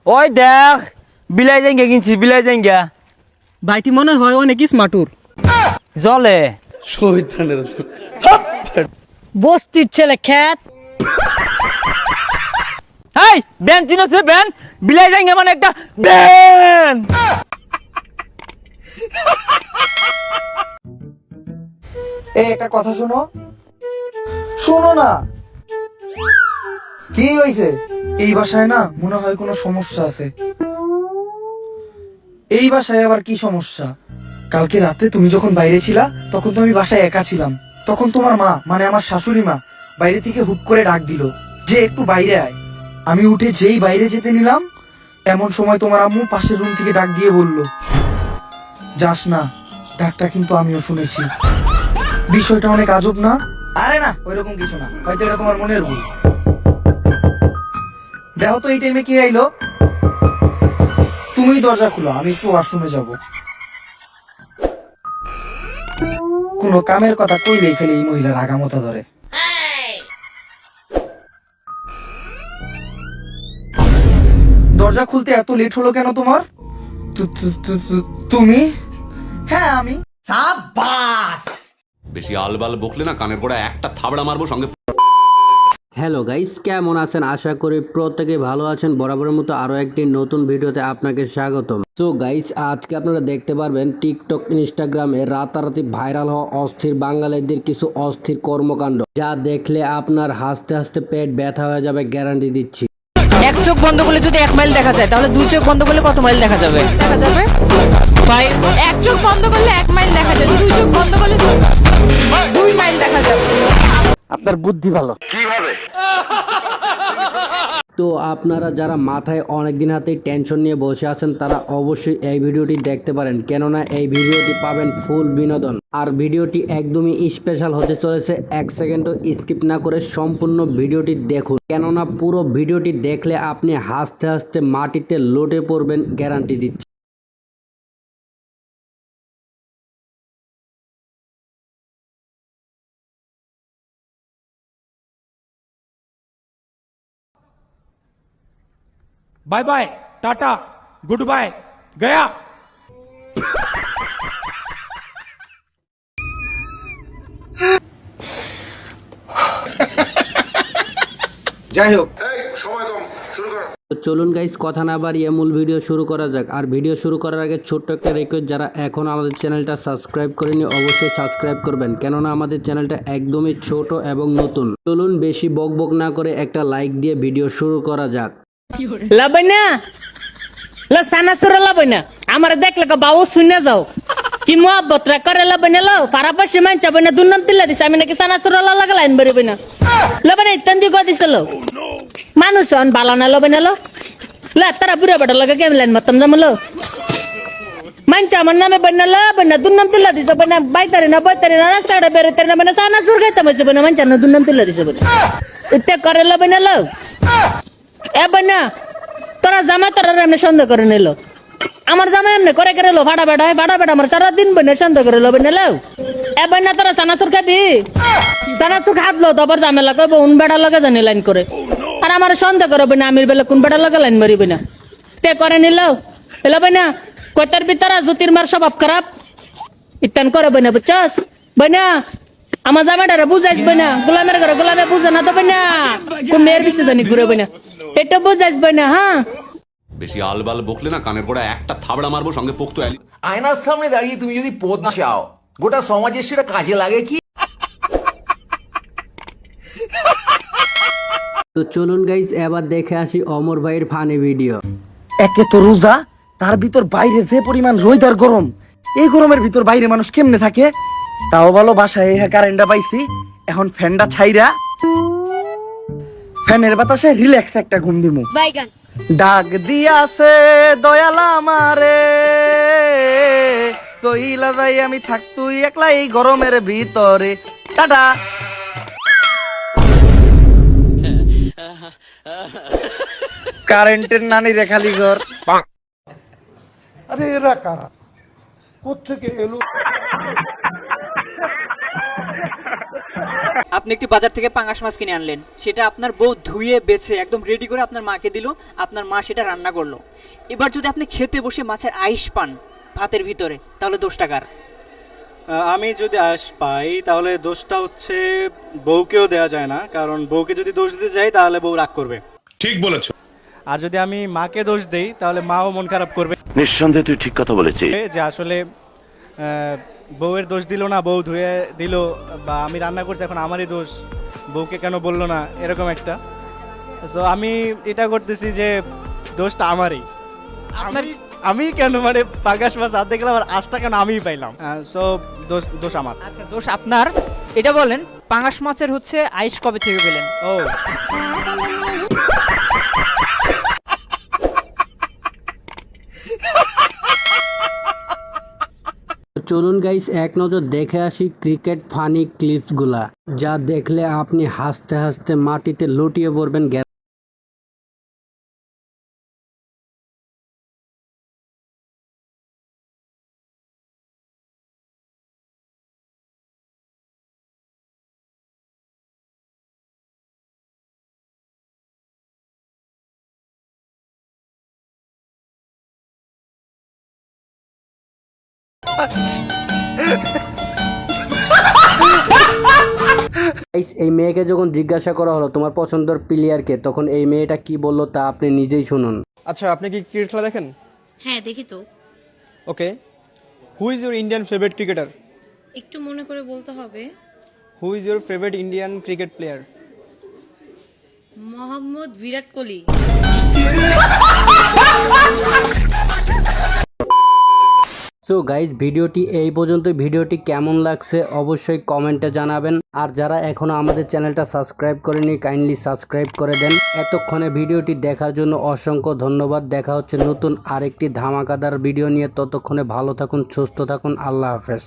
ওই দেখ বিলাই জাঙ্গা কিনছি বিলাই জাঙ্গা ভাইটি মনে হয় অনেক স্মার্টুর জলে বস্তির ছেলে খ্যাত হাই ব্যান চিনস রে ব্যান বিলাই জাঙ্গা মানে একটা ব্যান এই একটা কথা শোনো শোনো না কি হইছে এই বাসায় না মনে হয় কোনো সমস্যা আছে এই বাসায় আবার কি সমস্যা কালকে রাতে তুমি যখন বাইরে ছিলা তখন তো আমি বাসায় একা ছিলাম তখন তোমার মা মানে আমার শাশুড়ি মা বাইরে থেকে হুট করে ডাক দিল যে একটু বাইরে আয় আমি উঠে যেই বাইরে যেতে নিলাম এমন সময় তোমার আম্মু পাশের রুম থেকে ডাক দিয়ে বলল যাস না ডাকটা কিন্তু আমিও শুনেছি বিষয়টা অনেক আজব না আরে না ওইরকম কিছু না হয়তো এটা তোমার মনের ভুল দেখো তো এই টাইমে কে আইলো তুমিই দরজা খুলো আমি একটু ওয়াশরুমে যাব কোনো কামের কথা কইলেই খালি এই মহিলার আগামতা ধরে দরজা খুলতে এত লেট হলো কেন তোমার তুমি হ্যাঁ আমি বেশি আলবাল বকলে না কানের গোড়া একটা থাবড়া মারবো সঙ্গে। হ্যালো গাইস, কেমন আছেন? আশা করি প্রত্যেকে ভালো আছেন। বরাবরের মতো আরও একটি নতুন ভিডিওতে আপনাকে স্বাগতম। সো গাইস, আজকে আপনারা দেখতে পারবেন টিকটক ইনস্টাগ্রামে রাতারাতি ভাইরাল হওয়া অস্থির বাঙালিদের কিছু অস্থির কর্মকাণ্ড, যা দেখলে আপনার হাসতে হাসতে পেট ব্যথা হয়ে যাবে, গ্যারান্টি দিচ্ছি। এক চোখ বন্ধ করলে যদি 1 মাইল দেখা যায় তাহলে 2 চোখ বন্ধ করলে কত মাইল দেখা যাবে? ভাই এক চোখ বন্ধ করলে 1 মাইল দেখা যায়, 2 চোখ বন্ধ করলে 2 মাইল দেখা যাবে। আপনার বুদ্ধি ভালো তো আপনারা যারা মাথায় অনেকদিন হাতেই টেনশন নিয়ে বসে আছেন তারা অবশ্যই এই ভিডিওটি দেখতে পারেন, কেননা এই ভিডিওটি পাবেন ফুল বিনোদন। আর ভিডিওটি একদমই স্পেশাল হতে চলেছে, 1 সেকেন্ডও স্কিপ না করে সম্পূর্ণ ভিডিওটি দেখুন, কেননা পুরো ভিডিওটি দেখলে আপনি হাসতে হাসতে মাটিতে লুটে পড়বেন, গ্যারান্টি দিচ্ছি। Bye bye tata good bye गया। যাই হোক তো চলুন গাইস, কথা না বাড়িয়ে মূল ভিডিও শুরু করা যাক। আর ভিডিও শুরু করার আগে ছোট্ট একটা রিকোয়েস্ট, যারা এখনও আমাদের চ্যানেলটা সাবস্ক্রাইব করেনি অবশ্যই সাবস্ক্রাইব করবেন, কেননা আমাদের চ্যানেলটা একদমই ছোট এবং নতুন। চলুন বেশি বকবক না করে একটা লাইক দিয়ে ভিডিও শুরু করা যাক। লাবইনা লা সানাসুর লাবইনা আমার দেখলে কা বাবু শুনে যাও কি মোহাব্বত রা করে লাবইনা লো পারাপাশে মানচা বইনা দুনম তিল্লা দিছ আমি নাকি সানাসুর লাগালাইন বরিবইনা লাবইনা ইত্যাদি কো দিছলো মানুষ অন বালানা লাবইনা লো লা তারা বুড়া বড় লাগা কেম লাইন মতম জামলো মানচা আমার নামে বইনা লাবইনা দুনম তিল্লা দিছ বইনা বাইতারে না রাস্তাড়ে বেরোতে না বইনা সানাসুর গাইতা মইছে বইনা মানচা না দুনম তিল্লা দিছ বইনা ইত্যা করে লাবইনা লো এ বইনা তোরা জামা তোরা এমনি সন্দেহ করে নিল আমার জামা এমনি করে করে লো ভাড়া বেড়া আমার সারাদিন বইনে সন্দেহ করে লো বইনে লো এ বইনা তোরা সানাসুর খাবি সানাসুর হাত লো তারপর জামেলা করবো উন বেড়া লগে জানি লাইন করে আর আমার সন্দেহ করে বইনা আমির বেলা কোন বেড়া লগে লাইন মারি বইনা তে করে নিল এলো বইনা কতার ভিতরা জ্যোতির্মার স্বভাব খারাপ ইত্যান করে বইনা বুঝছস বইনা আমার জামাটারা বুঝাইস বইনা গোলামের ঘরে গোলামে বুঝে না তো বইনা কোন মেয়ের বেশি জানি ঘুরে বইনা এটা বুঝাইস বইনা। হ্যাঁ বেশি আলবাল বকলে না কানের গোড়া একটা থাবড়া মারবো সঙ্গে পোক্ত অ্যালি। আয়নার সামনে দাঁড়িয়ে তুমি যদি পদ না চাও গোটা সমাজের সেটা কাজে লাগে কি? তো চলুন গাইস, এবার দেখে আসি অমর ভাইয়ের ফানি ভিডিও। একে তো রোজা তার ভিতর বাইরে যে পরিমাণ রোদ আর গরম এই গরমের ভিতর বাইরে মানুষ কেমনে থাকে তাও ভালো বাসায় কারেন্টটা পাইছি এখন ফ্যানটা ছাইরা ফ্যানের বাতাসে রিল্যাক্স একটা ঘুম দিমু ডাক দিয়াছে দয়াল আমারে সইলা যাই আমি থাক তুই একলা এই গরমের ভিতরে টাটা কারেন্টের নানি রেখালি ঘর अरे एरा कारा কোত্থেকে এলো আপনি একটি বাজার থেকে পাঙ্গাস মাছ কিনে আনলেন, সেটা আপনার বউ ধুয়ে বেছে একদম রেডি করে আপনার মাকে দিল, আপনার মা সেটা রান্না করলো। এবার যদি আপনি খেতে বসে মাছের আইশ পান ভাতের ভিতরে, তাহলে দোষটা কার? আমি যদি আশ পাই তাহলে দোষটা হচ্ছে বউকেও দেওয়া যায় না, কারণ বউকে যদি দোষ দিতে যাই তাহলে বউ রাগ করবে। ঠিক বলেছো। আর যদি আমি মাকে দোষ দেই তাহলে মাও মন খারাপ করবে নিঃসন্দেহে তুই ঠিক কথা বলেছিস। যে আসলে বউয়ের দোষ দিল না, বউ ধুয়ে দিল, বা আমি রান্না করছি এখন আমারই দোষ, বউকে কেন বললো না, এরকম একটা। সো আমি এটা করতেছি যে দোষটা আমারই। আমি কেন মানে পাঙ্গাস মাছ হাত দেখলাম আর আশটা কেন আমিই পাইলাম, সো দোষ আমার। আচ্ছা, দোষ আপনার। এটা বলেন, পাঙ্গাস মাছের হচ্ছে আইশ কবে থেকে পেলেন? ও চলুন গাইস এক নজর দেখে আসি ক্রিকেট ফানি ক্লিপসগুলা, যা দেখলে আপনি হাসতে হাসতে মাটিতে লুটিয়ে পড়বেন। এই মেয়েকে যখন জিজ্ঞাসা করা হলো তোমার পছন্দের প্লেয়ারকে, তখন এই মেয়েটা কি বললো তা আপনি নিজেই শুনুন। আচ্ছা, আপনি কি ক্রিকেট খেলা দেখেন? হ্যাঁ, দেখি তো। Okay, who is your Indian favourite cricketer? একটু মনে করে বলতে হবে। Who is your favourite Indian cricket player? Mohammad Virat Kohli. So guys ভিডিওটি এই পর্যন্ত। ভিডিওটি কেমন লাগছে অবশ্যই কমেন্টে জানাবেন। আর যারা এখনো আমাদের চ্যানেলটা সাবস্ক্রাইব করেনি কাইন্ডলি সাবস্ক্রাইব করে দেন। এতক্ষণে ভিডিওটি দেখার জন্য অসংখ্য ধন্যবাদ। দেখা হচ্ছে নতুন আরেকটি ধামাকাদার ভিডিও নিয়ে। ততক্ষণে ভালো থাকুন, সুস্থ থাকুন, আল্লাহ হাফেজ।